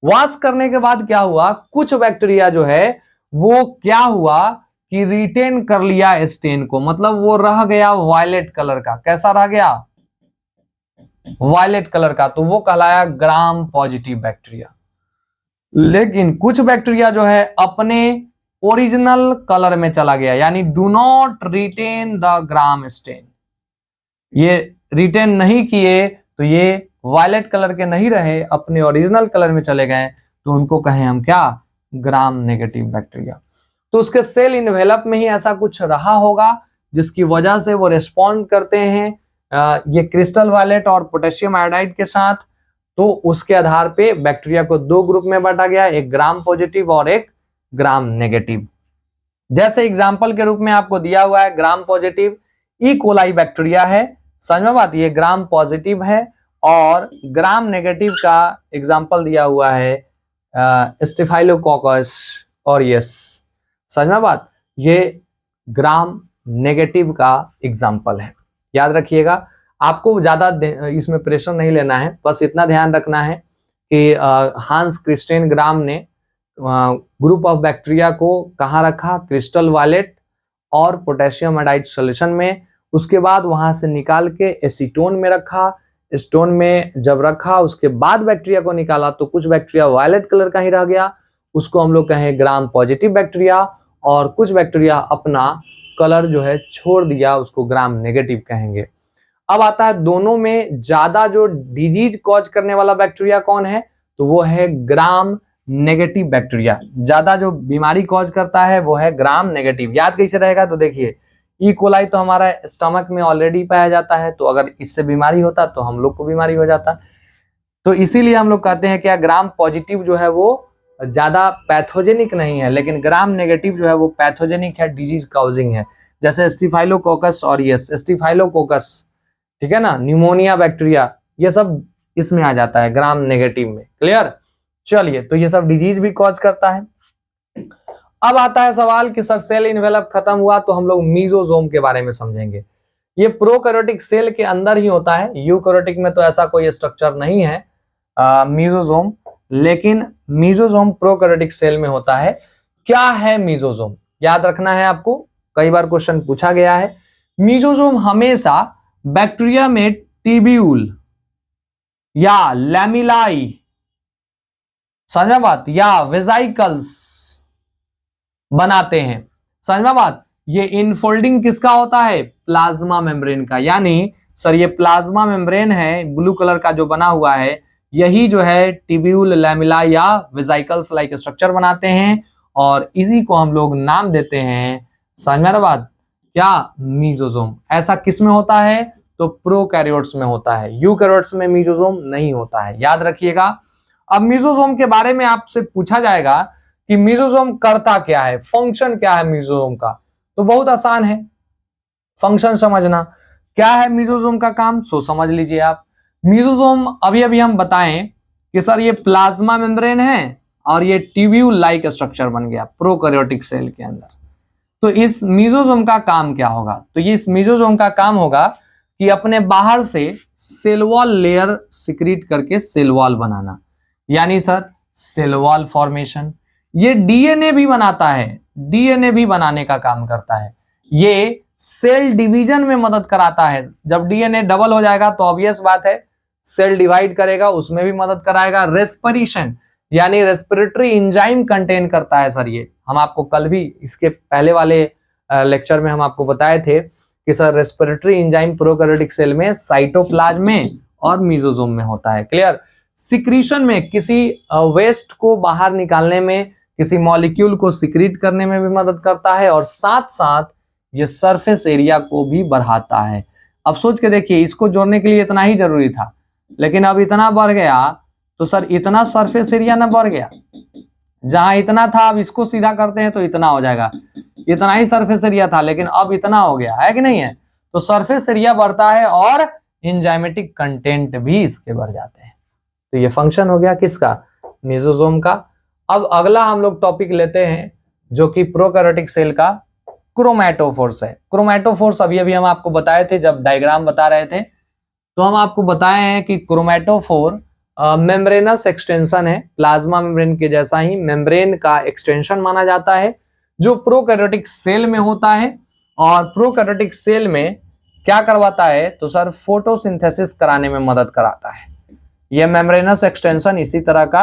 वॉश करने के बाद क्या हुआ, कुछ बैक्टीरिया जो है वो क्या हुआ कि रिटेन कर लिया स्टेन को, मतलब वो रह गया वायलेट कलर का। कैसा रह गया? वायलेट कलर का। तो वो कहलाया ग्राम पॉजिटिव बैक्टीरिया। लेकिन कुछ बैक्टीरिया जो है अपने ओरिजिनल कलर में चला गया, यानी do not retain the gram stain. ये रिटेन नहीं किए तो ये वायलेट कलर के नहीं रहे, अपने ओरिजिनल कलर में चले गए, तो उनको कहें हम क्या? Gram negative bacteria. तो उसके सेल इनवेलप में ही ऐसा कुछ रहा होगा जिसकी वजह से वो रिस्पॉन्ड करते हैं ये क्रिस्टल वायलेट और पोटेशियम आयोडाइड के साथ। तो उसके आधार पे बैक्टीरिया को दो ग्रुप में बांटा गया, एक ग्राम पॉजिटिव और एक ग्राम नेगेटिव। जैसे एग्जाम्पल के रूप में आपको दिया हुआ है gram positive E coli bacteria है। समझ में बात? ये ग्राम पॉजिटिव है। और ग्राम नेगेटिव का एग्जाम्पल दिया हुआ है स्टेफाइलोकोकस ऑरियस। समझ में बात? ये ग्राम नेगेटिव का एग्जाम्पल है। याद रखिएगा, आपको ज्यादा इसमें प्रेशर नहीं लेना है, बस इतना ध्यान रखना है कि हांस क्रिस्टियन ग्राम ने ग्रुप ऑफ बैक्टीरिया को कहाँ रखा? क्रिस्टल वायलेट और पोटेशियम आयोडाइड सॉल्यूशन में। उसके बाद वहां से निकाल के एसीटोन में रखा। स्टोन में जब रखा उसके बाद बैक्टीरिया को निकाला तो कुछ बैक्टीरिया वायलेट कलर का ही रह गया, उसको हम लोग कहें ग्राम पॉजिटिव बैक्टीरिया। और कुछ बैक्टीरिया अपना कलर जो है छोड़ दिया, उसको ग्राम नेगेटिव कहेंगे। अब आता है दोनों में ज्यादा जो डिजीज कॉज करने वाला बैक्टीरिया कौन है? तो वो है ग्राम नेगेटिव बैक्टीरिया। ज्यादा जो बीमारी कॉज करता है वो है ग्राम नेगेटिव। याद कैसे रहेगा? तो देखिए ई कोलाई तो हमारा स्टमक में ऑलरेडी पाया जाता है, तो अगर इससे बीमारी होता तो हम लोग को बीमारी हो जाता। तो इसीलिए हम लोग कहते हैं क्या ग्राम पॉजिटिव जो है वो ज्यादा पैथोजेनिक नहीं है, लेकिन ग्राम नेगेटिव जो है वो पैथोजेनिक है, डिजीज काउजिंग है। जैसे स्टेफाइलोकोकस ऑरियस, स्टेफाइलोकोकस, ठीक है ना, न्यूमोनिया बैक्टीरिया, ये सब इसमें आ जाता है ग्राम नेगेटिव में। क्लियर? चलिए, तो ये सब डिजीज भी कॉज करता है। अब आता है सवाल कि सर सेल इनवेलप खत्म हुआ तो हम लोग मीजोजोम के बारे में समझेंगे। ये प्रोकैरियोटिक सेल के अंदर ही होता है, यूकैरियोटिक में तो ऐसा कोई स्ट्रक्चर नहीं है मीजोजोम, लेकिन मीजोजोम प्रोकैरियोटिक सेल में होता है। क्या है मीजोजोम? याद रखना है आपको, कई बार क्वेश्चन पूछा गया है। मीजोजोम हमेशा बैक्टीरिया में ट्यूब्यूल या लैमिलाई, समझा बात, या वेजाइकल्स बनाते हैं, समझा बात। ये इनफोल्डिंग किसका होता है? प्लाज्मा मेम्ब्रेन का। यानी सर ये प्लाज्मा मेम्ब्रेन है ब्लू कलर का जो बना हुआ है, यही जो है ट्यूब्यूल, लैमिला या वेजाइकल्स लाइक स्ट्रक्चर बनाते हैं, और इसी को हम लोग नाम देते हैं, समझ में आ रहा बात, क्या? मीजोजोम। ऐसा किस में होता है? तो प्रोकैरियोट्स में होता है, यूकैरियोट्स में मीजोजोम नहीं होता है, याद रखिएगा। अब मीजोजोम के बारे में आपसे पूछा जाएगा कि मीजोजोम करता क्या है, फंक्शन क्या है मीजोजोम का, तो बहुत आसान है फंक्शन समझना। क्या है मीजोजोम का काम, सो समझ लीजिए आप। मीजोजोम अभी अभी हम बताएं कि सर ये प्लाज्मा मेम्ब्रेन है और ये ट्यूब्यूल लाइक स्ट्रक्चर बन गया प्रोकैरियोटिक सेल के अंदर। तो इस मीजोजोम का काम क्या होगा? तो ये इस मीजोजोम का काम होगा कि अपने बाहर से सेल वॉल लेयर सिक्रीट करके सेल वॉल बनाना, यानी सर सेल वॉल फॉर्मेशन। ये डीएनए भी बनाता है, डीएनए भी बनाने का काम करता है। ये सेल डिवीजन में मदद कराता है, जब डीएनए डबल हो जाएगा तो ऑब्वियस बात है सेल डिवाइड करेगा, उसमें भी मदद कराएगा। रेस्पिरेशन यानी रेस्पिरेटरी एंजाइम कंटेन करता है सर ये, हम आपको कल भी इसके पहले वाले लेक्चर में हम आपको बताए थे कि sir respiratory enzyme prokaryotic cell में, साइटोप्लाज्म में और मीजोजोम में होता है, क्लियर। सिक्रीशन में किसी वेस्ट को बाहर निकालने में, किसी मॉलिक्यूल को सिक्रीट करने में भी मदद करता है, और साथ साथ ये सरफेस एरिया को भी बढ़ाता है। अब सोच के देखिए, इसको जोड़ने के लिए इतना ही जरूरी था, लेकिन अब इतना बढ़ गया तो सर इतना सरफेस एरिया ना बढ़ गया, जहां इतना था अब इसको सीधा करते हैं तो इतना हो जाएगा, इतना ही सरफेस एरिया था लेकिन अब इतना हो गया है कि नहीं है। तो सरफेस एरिया बढ़ता है और एंजाइमेटिक कंटेंट भी इसके बढ़ जाते हैं। तो ये फंक्शन हो गया किसका? मेसोसोम का। अब अगला हम लोग टॉपिक लेते हैं जो कि प्रोकैरियोटिक सेल का क्रोमैटोफोर्स है। क्रोमैटोफोर्स अभी अभी हम आपको बताए थे जब डायग्राम बता रहे थे, तो हम आपको बताए हैं कि क्रोमैटोफोर मेम्ब्रेनस एक्सटेंशन है, प्लाज्मा मेम्ब्रेन के जैसा ही मेम्ब्रेन का एक्सटेंशन माना जाता है जो प्रोकैरियोटिक सेल में होता है। और प्रोकैरियोटिक सेल में क्या करवाता है? तो सर फोटोसिंथेसिस कराने में मदद कराता है। यह मेम्ब्रेनस एक्सटेंशन इसी तरह का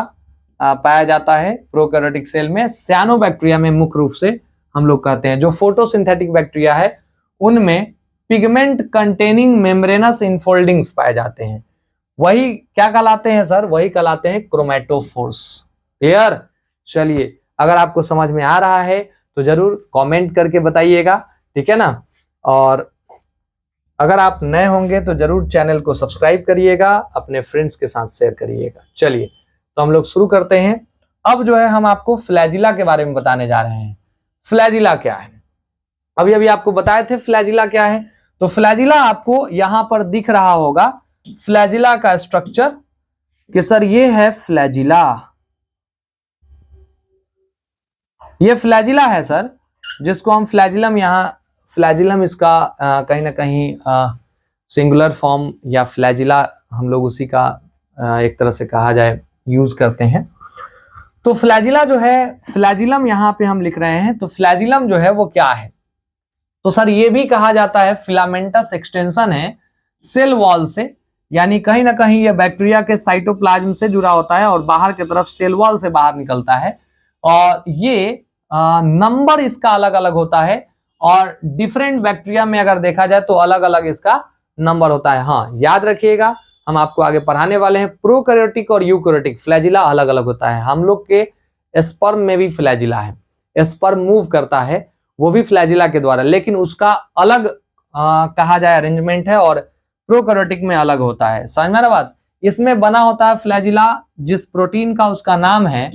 पाया जाता है प्रोकैरियोटिक सेल में। साइनोबैक्टीरिया में मुख्य रूप से हम लोग कहते हैं, जो फोटोसिंथेटिक बैक्टीरिया है उनमें पिगमेंट कंटेनिंग मेम्ब्रेनस इनफोल्डिंग्स पाए जाते हैं, वही क्या कहलाते हैं सर? वही कहलाते हैं क्रोमैटोफोर्स। क्लियर? चलिए, अगर आपको समझ में आ रहा है तो जरूर कमेंट करके बताइएगा, ठीक है ना। और अगर आप नए होंगे तो जरूर चैनल को सब्सक्राइब करिएगा, अपने फ्रेंड्स के साथ शेयर करिएगा। चलिए, तो हम लोग शुरू करते हैं। अब जो है हम आपको फ्लैजिला के बारे में बताने जा रहे हैं। फ्लैजिला क्या है? अभी अभी आपको बताए थे फ्लैजिला क्या है। तो फ्लैजिला आपको यहां पर दिख रहा होगा, फ्लैजिला का स्ट्रक्चर कि सर ये है फ्लैजिला, ये फ्लैजिला है सर, जिसको हम फ्लैजिलम, यहाँ फ्लैजिलम इसका कहीं ना कहीं सिंगुलर फॉर्म या फ्लैजिला हम लोग उसी का एक तरह से कहा जाए यूज करते हैं। तो फ्लैजिला जो है, फ्लैजिलम यहाँ पे हम लिख रहे हैं, तो फ्लैजिलम जो है वो क्या है? तो सर ये भी कहा जाता है फिलामेंटस एक्सटेंशन है सेल वॉल से, यानी कहीं ना कहीं ये बैक्टीरिया के साइटोप्लाज्म से जुड़ा होता है और बाहर की तरफ सेल वॉल से बाहर निकलता है। और ये नंबर इसका अलग अलग होता है, और डिफरेंट बैक्टीरिया में अगर देखा जाए तो अलग अलग इसका नंबर होता है। हाँ, याद रखिएगा, हम आपको आगे पढ़ाने वाले हैं। प्रोकैरियोटिक और यूकैरियोटिक फ्लैजिला अलग अलग होता है। हम लोग के स्पर्म में भी फ्लैजिला है, स्पर्म मूव करता है वो भी फ्लैजिला के द्वारा, लेकिन उसका अलग कहा जाए अरेंजमेंट है, और प्रोकैरियोटिक में अलग होता है। समझ में आ रहा बात? इसमें बना होता है फ्लैजिला जिस प्रोटीन का, उसका नाम है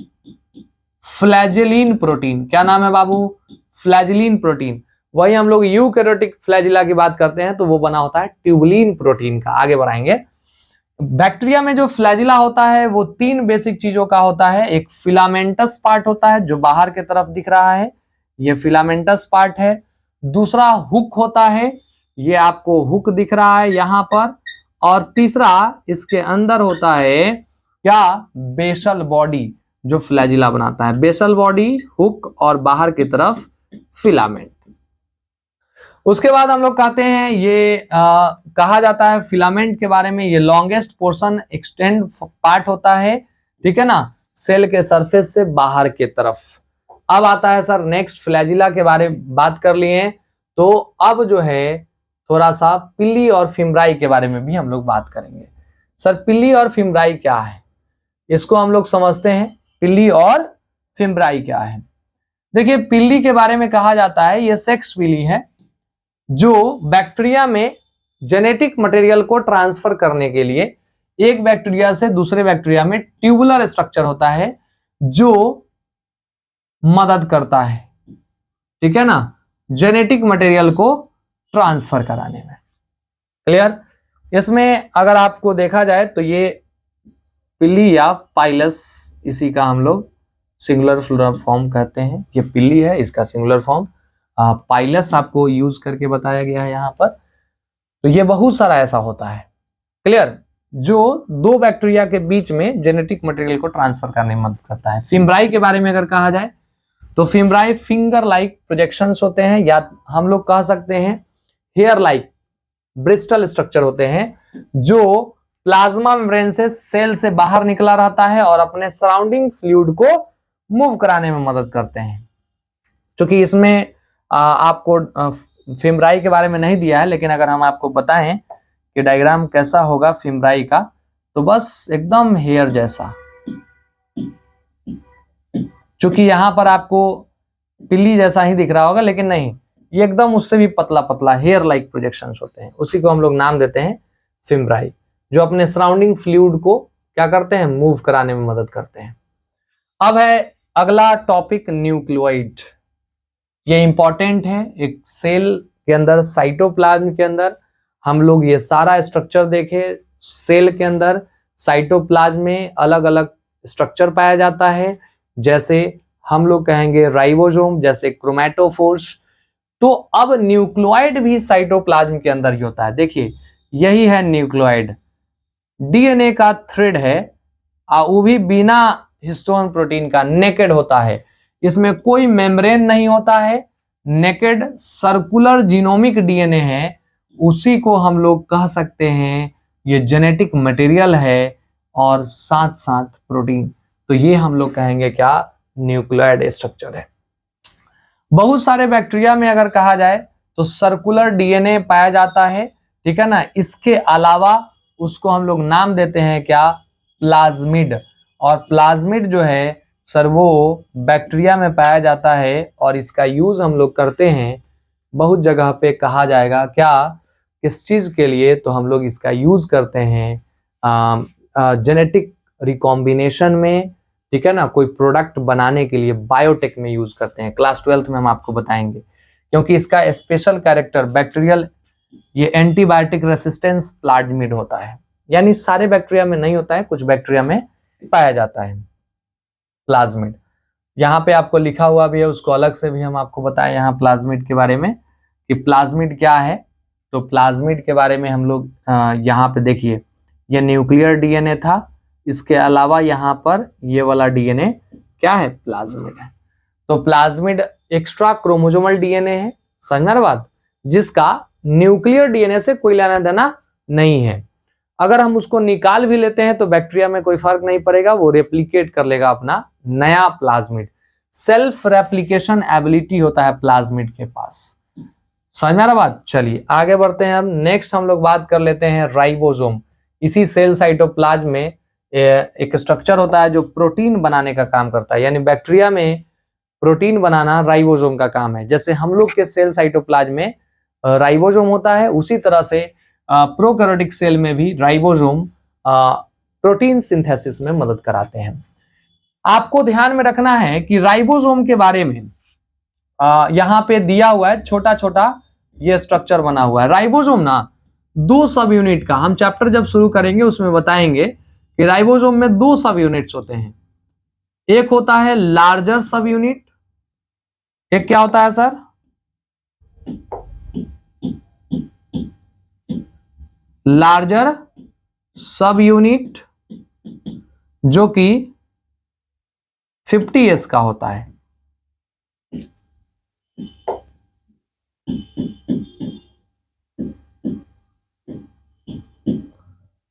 फ्लैजेलिन प्रोटीन। क्या नाम है बाबू? फ्लैजेलिन प्रोटीन। वही हम लोग यूकैरियोटिक फ्लैजिला की बात करते हैं तो वो बना होता है ट्यूबुलिन प्रोटीन का। आगे बढ़ाएंगे। बैक्टीरिया में जो फ्लैजिला होता है वो तीन बेसिक चीजों का होता है। एक फिलामेंटस पार्ट होता है जो बाहर की तरफ दिख रहा है, ये फिलामेंटस पार्ट है। दूसरा हुक होता है, ये आपको हुक दिख रहा है यहाँ पर। और तीसरा इसके अंदर होता है क्या? बेसल बॉडी, जो फ्लैजिला बनाता है। बेसल बॉडी, हुक और बाहर की तरफ फिलामेंट। उसके बाद हम लोग कहते हैं ये कहा जाता है फिलामेंट के बारे में, ये लॉन्गेस्ट पोर्शन एक्सटेंड पार्ट होता है, ठीक है ना, सेल के सरफेस से बाहर के तरफ। अब आता है सर नेक्स्ट फ्लैजिला के बारे में बात कर लिए, तो अब जो है थोड़ा सा पिल्ली और फिम्ब्राई के बारे में भी हम लोग बात करेंगे। सर पिल्ली और फिम्ब्राई क्या है, इसको हम लोग समझते हैं। पिल्ली और फिम्ब्राई क्या है? देखिए पिल्ली के बारे में कहा जाता है ये सेक्स पिल्ली है जो बैक्टीरिया में जेनेटिक मटेरियल को ट्रांसफर करने के लिए एक बैक्टीरिया से दूसरे बैक्टीरिया में ट्यूबुलर स्ट्रक्चर होता है जो मदद करता है, ठीक है ना, जेनेटिक मटेरियल को ट्रांसफर कराने में। क्लियर? इसमें अगर आपको देखा जाए तो ये पिल्ली या पाइलस, इसी का हम लोग सिंगुलर फ्लोरल फॉर्म कहते हैं। ये पिल्ली है, इसका सिंगुलर फॉर्म पाइलस आपको यूज करके बताया गया है यहाँ पर। तो ये बहुत सारा ऐसा होता है, क्लियर, जो दो बैक्टीरिया के बीच में जेनेटिक मटेरियल को ट्रांसफर करने में मदद करता है। फिम्ब्राई के बारे में अगर कहा जाए तो फिम्ब्राई फिंगर लाइक प्रोजेक्शंस होते हैं, या हम लोग कह सकते हैं हेयर लाइक ब्रिस्टल स्ट्रक्चर होते हैं जो प्लाज्मा मेम्ब्रेन से सेल से बाहर निकला रहता है और अपने सराउंडिंग फ्लूइड को मूव कराने में मदद करते हैं। क्योंकि इसमें आपको फिम्ब्राई के बारे में नहीं दिया है, लेकिन अगर हम आपको बताएं कि डायग्राम कैसा होगा फिम्ब्राई का, तो बस एकदम हेयर जैसा। चूंकि यहां पर आपको पिल्ली जैसा ही दिख रहा होगा, लेकिन नहीं, ये एकदम उससे भी पतला पतला हेयर लाइक प्रोजेक्शंस होते हैं। उसी को हम लोग नाम देते हैं फिम्ब्राई, जो अपने सराउंडिंग फ्लूइड को क्या करते हैं, मूव कराने में मदद करते हैं। अब है अगला टॉपिक न्यूक्लियोइड। ये इंपॉर्टेंट है। एक सेल के अंदर साइटोप्लाज्म के अंदर हम लोग ये सारा स्ट्रक्चर देखे। सेल के अंदर साइटोप्लाज्म में अलग अलग स्ट्रक्चर पाया जाता है, जैसे हम लोग कहेंगे राइबोसोम, जैसे क्रोमैटोफोर्स। तो अब न्यूक्लियोइड भी साइटोप्लाज्म के अंदर ही होता है। देखिए यही है न्यूक्लियोइड, डीएनए का थ्रेड है, वो भी बिना हिस्टोन प्रोटीन का, नेकेड होता है। इसमें कोई मेम्ब्रेन नहीं होता है, नेकेड सर्कुलर जीनोमिक डीएनए है। उसी को हम लोग कह सकते हैं ये जेनेटिक मटेरियल है और साथ साथ प्रोटीन। तो ये हम लोग कहेंगे क्या, न्यूक्लियोइड स्ट्रक्चर है। बहुत सारे बैक्टीरिया में अगर कहा जाए तो सर्कुलर डीएनए पाया जाता है, ठीक है ना। इसके अलावा उसको हम लोग नाम देते हैं क्या, प्लाज्मिड। और प्लाज्मिड जो है सर वो बैक्टीरिया में पाया जाता है और इसका यूज हम लोग करते हैं बहुत जगह पे। कहा जाएगा क्या, किस चीज के लिए, तो हम लोग इसका यूज करते हैं जेनेटिक रिकॉम्बिनेशन में, ठीक है ना, कोई प्रोडक्ट बनाने के लिए बायोटेक में यूज करते हैं। क्लास 12th में हम आपको बताएंगे, क्योंकि इसका स्पेशल कैरेक्टर बैक्टीरियल, ये एंटीबायोटिक रेसिस्टेंस प्लाज्मिड होता है। यानी सारे बैक्टीरिया में नहीं होता है, कुछ बैक्टीरिया में पाया जाता है प्लाज्मिड। यहाँ पे आपको लिखा हुआ भी है, उसको अलग से भी हम आपको बताएं यहाँ प्लाज्मिड के बारे में कि प्लाज्मिड क्या है। तो प्लाज्मिड के बारे में हम लोग यहाँ पे देखिए, ये न्यूक्लियर डीएनए था, इसके अलावा यहाँ पर ये वाला डीएनए क्या है, प्लाज्मिड है। तो प्लाज्मिड एक्स्ट्रा क्रोमोसोमल डीएनए है, समझना बात, जिसका न्यूक्लियर डीएनए से कोई लेना देना नहीं है। अगर हम उसको निकाल भी लेते हैं तो बैक्टीरिया में कोई फर्क नहीं पड़ेगा, वो रेप्लिकेट कर लेगा अपना नया प्लाज्मिड। सेल्फ रेप्लिकेशन एबिलिटी होता है प्लाज्मिड के पास, समझ में आ रहा बात। चलिए आगे बढ़ते हैं। हम नेक्स्ट हम लोग बात कर लेते हैं राइबोसोम। इसी सेल साइटोप्लाज्म में एक स्ट्रक्चर होता है जो प्रोटीन बनाने का काम करता है, यानी बैक्टीरिया में प्रोटीन बनाना राइबोसोम का काम है। जैसे हम लोग के सेल साइटोप्लाज्म में राइबोसोम होता है, उसी तरह से प्रोकैरियोटिक सेल में भी राइबोसोम प्रोटीन सिंथेसिस में मदद कराते हैं। आपको ध्यान में रखना है कि राइबोसोम के बारे में यहाँ पे दिया हुआ है, छोटा छोटा ये स्ट्रक्चर बना हुआ है। राइबोसोम ना दो सब यूनिट का, हम चैप्टर जब शुरू करेंगे उसमें बताएंगे कि राइबोसोम में दो सब यूनिट्स होते हैं। एक होता है लार्जर सब यूनिट, एक क्या होता है सर, लार्जर सब यूनिट, जो कि 50s का होता है।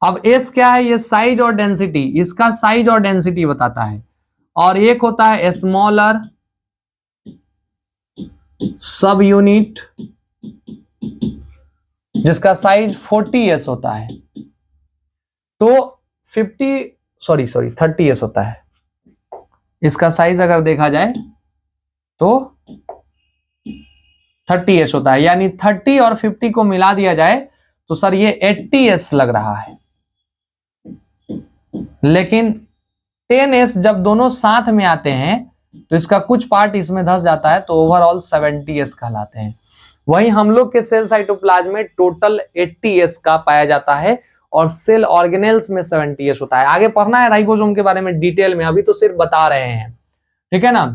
अब एस क्या है, ये साइज और डेंसिटी, इसका साइज और डेंसिटी बताता है। और एक होता है स्मॉलर सब यूनिट जिसका साइज 40s होता है, तो 30s होता है। इसका साइज अगर देखा जाए तो 30s होता है, यानी 30 और 50 को मिला दिया जाए तो सर ये 80s लग रहा है। लेकिन 10s जब दोनों साथ में आते हैं तो इसका कुछ पार्ट इसमें धस जाता है, तो ओवरऑल 70s कहलाते हैं। वहीं हम लोग के सेल साइटोप्लाज्म में टोटल 80s का पाया जाता है और सेल ऑर्गेनेल्स में 70s होता है। आगे पढ़ना है राइबोसोम के बारे में डिटेल में, अभी तो सिर्फ बता रहे हैं, ठीक है ना।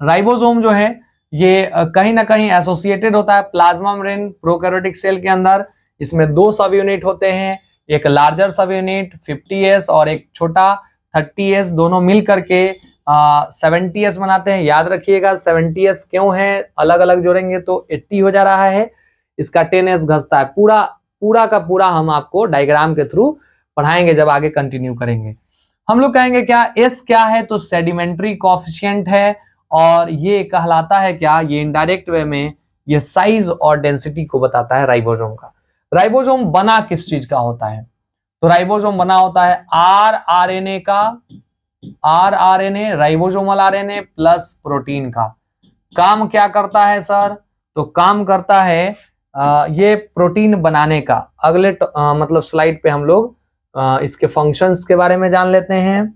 राइबोसोम जो है ये कहीं ना कहीं एसोसिएटेड होता है प्लाज्मा मेम्ब्रेन प्रोकैरियोटिक सेल के अंदर। इसमें 2 सब यूनिट होते हैं, एक लार्जर सब यूनिट 50s और एक छोटा 30s, दोनों मिल करके 70s बनाते हैं। याद रखिएगा 70s क्यों है, अलग अलग जोड़ेंगे तो 80 हो जा रहा है। इसका 10s घसता है। पूरा का पूरा हम आपको डायग्राम के थ्रू पढ़ाएंगे जब आगे कंटिन्यू करेंगे। हम लोग कहेंगे क्या एस क्या है, तो सेडिमेंट्री कोएफिशिएंट है, और ये कहलाता है क्या, ये इनडायरेक्ट वे में ये साइज और डेंसिटी को बताता है राइबोसोम का। राइबोसोम बना किस चीज का होता है, तो राइबोसोम बना होता है आरआरएनए का, rRNA ribosomal RNA plus protein का। काम क्या करता है सर, तो काम करता है ये प्रोटीन बनाने का। अगले मतलब स्लाइड पे हम लोग इसके फंक्शंस के बारे में जान लेते हैं,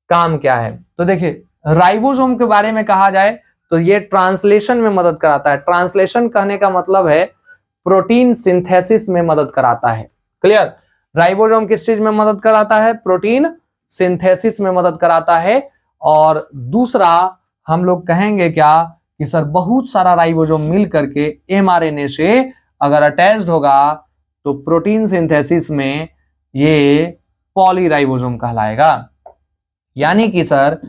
काम क्या है। तो देखिए राइबोसोम के बारे में कहा जाए तो ये ट्रांसलेशन में मदद कराता है। ट्रांसलेशन कहने का मतलब है प्रोटीन सिंथेसिस में मदद कराता है। क्लियर, राइबोसोम किस चीज में मदद कराता है, प्रोटीन सिंथेसिस में मदद कराता है। और दूसरा हम लोग कहेंगे क्या कि सर बहुत सारा राइबोसोम मिल करके एमआरएनए से अगर अटैच्ड होगा तो प्रोटीन सिंथेसिस में ये पॉलीराइबोसोम कहलाएगा। यानी कि सर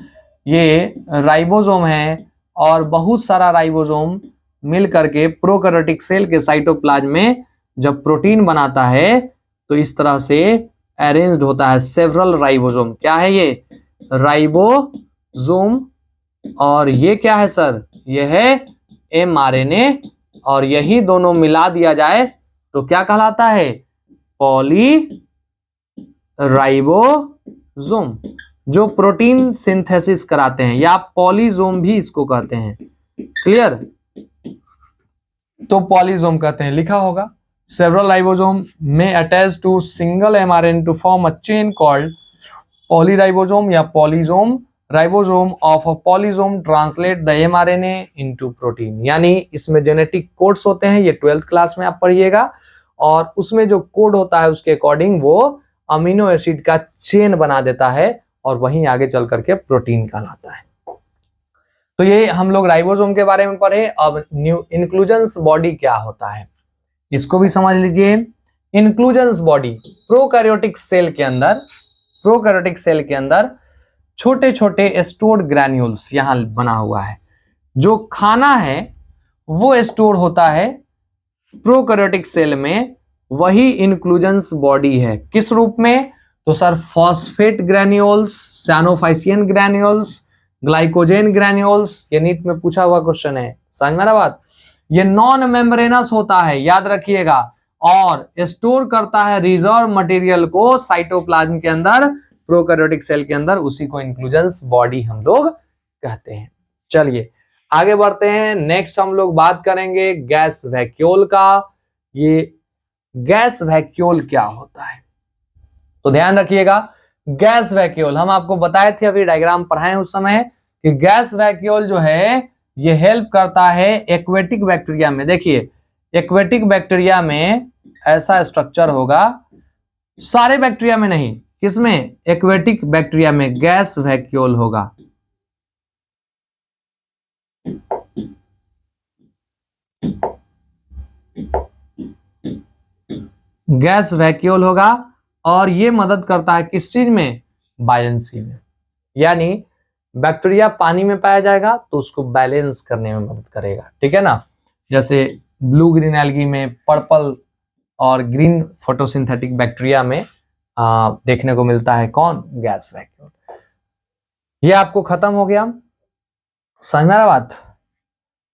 ये राइबोसोम है और बहुत सारा राइबोसोम मिल करके प्रोकैरियोटिक सेल के साइटोप्लाज्म में जब प्रोटीन बनाता है तो इस तरह से अरेंज्ड होता है सेवरल राइबोसोम। क्या है ये, राइबोसोम। और ये क्या है सर, ये है एमआरएनए, और यही दोनों मिला दिया जाए तो क्या कहलाता है, पॉलीराइबोसोम, जो प्रोटीन सिंथेसिस कराते हैं, या पॉलीजोम भी इसको कहते हैं। क्लियर, तो पॉलीजोम कहते हैं, लिखा होगा। सेवरल राइबोसोम में attach to single mRNA to form a chain called polyribosome या polysome. Ribosome of a polysome translate the mRNA into protein. यानी इसमें जेनेटिक कोड्स होते हैं, ये 12th क्लास में आप पढ़िएगा, और उसमें जो कोड होता है उसके अकॉर्डिंग वो अमीनो एसिड का चेन बना देता है और वहीं आगे चल करके प्रोटीन कहलाता है। तो ये हम लोग राइबोसोम के बारे में पढ़े। अब न्यू इंक्लूजन्स बॉडी क्या होता है इसको भी समझ लीजिए। इंक्लूजन्स बॉडी प्रोकैरियोटिक सेल के अंदर छोटे छोटे स्टोर्ड ग्रैन्यूल्स यहां बना हुआ है। जो खाना है वो स्टोर होता है प्रोकैरियोटिक सेल में, वही इंक्लूजन्स बॉडी है। किस रूप में, तो sir phosphate granules, cyanophycean granules, glycogen granules. ये नीट में पूछा हुआ क्वेश्चन है, समझ में आ रहा बात। ये नॉन मेम्ब्रेनस होता है, याद रखिएगा, और स्टोर करता है रिजर्व मटेरियल को साइटोप्लाज्म के अंदर, प्रोकैरियोटिक सेल के अंदर। उसी को इंक्लूजन्स बॉडी हम लोग कहते हैं। चलिए आगे बढ़ते हैं। नेक्स्ट हम लोग बात करेंगे गैस वैक्यूल का। ये गैस वैक्यूल क्या होता है, तो ध्यान रखिएगा। गैस वैक्यूल हम आपको बताए थे, अभी डायग्राम पढ़ाए उस समय, कि गैस वैक्यूल जो है ये हेल्प करता है एक्वेटिक बैक्टीरिया में। देखिए एक्वेटिक बैक्टीरिया में ऐसा स्ट्रक्चर होगा, सारे बैक्टीरिया में नहीं, किसमें, एक्वेटिक बैक्टीरिया में गैस वैक्यूल होगा। गैस वैक्यूल होगा, और ये मदद करता है किस चीज में, बायंसी में। यानी बैक्टीरिया पानी में पाया जाएगा तो उसको बैलेंस करने में मदद करेगा, ठीक है ना। जैसे ब्लू ग्रीन एल्गी में, पर्पल और ग्रीन फोटोसिंथेटिक बैक्टीरिया में देखने को मिलता है कौन? Gas vacuole. ये आपको खत्म हो गया, समझ में आ रहा बात।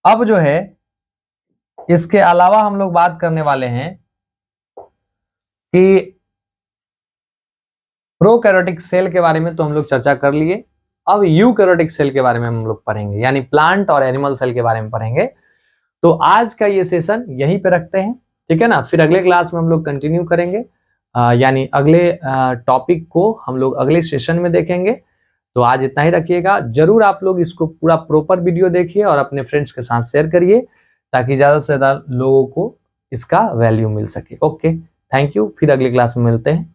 अब जो है इसके अलावा हम लोग बात करने वाले हैं कि प्रोकैरियोटिक सेल के बारे में तो हम लोग चर्चा कर लिए। अब यूकैरियोटिक सेल के बारे में हम लोग पढ़ेंगे, यानी प्लांट और एनिमल सेल के बारे में पढ़ेंगे। तो आज का ये सेशन यहीं पे रखते हैं, ठीक है ना। फिर अगले क्लास में हम लोग कंटिन्यू करेंगे, यानी अगले टॉपिक को हम लोग अगले सेशन में देखेंगे। तो आज इतना ही रखिएगा। जरूर आप लोग इसको पूरा प्रॉपर वीडियो देखिए और अपने फ्रेंड्स के साथ शेयर करिए, ताकि ज्यादा से ज्यादा लोगों को इसका वैल्यू मिल सके। Okay, thank you. फिर अगली क्लास में मिलते हैं।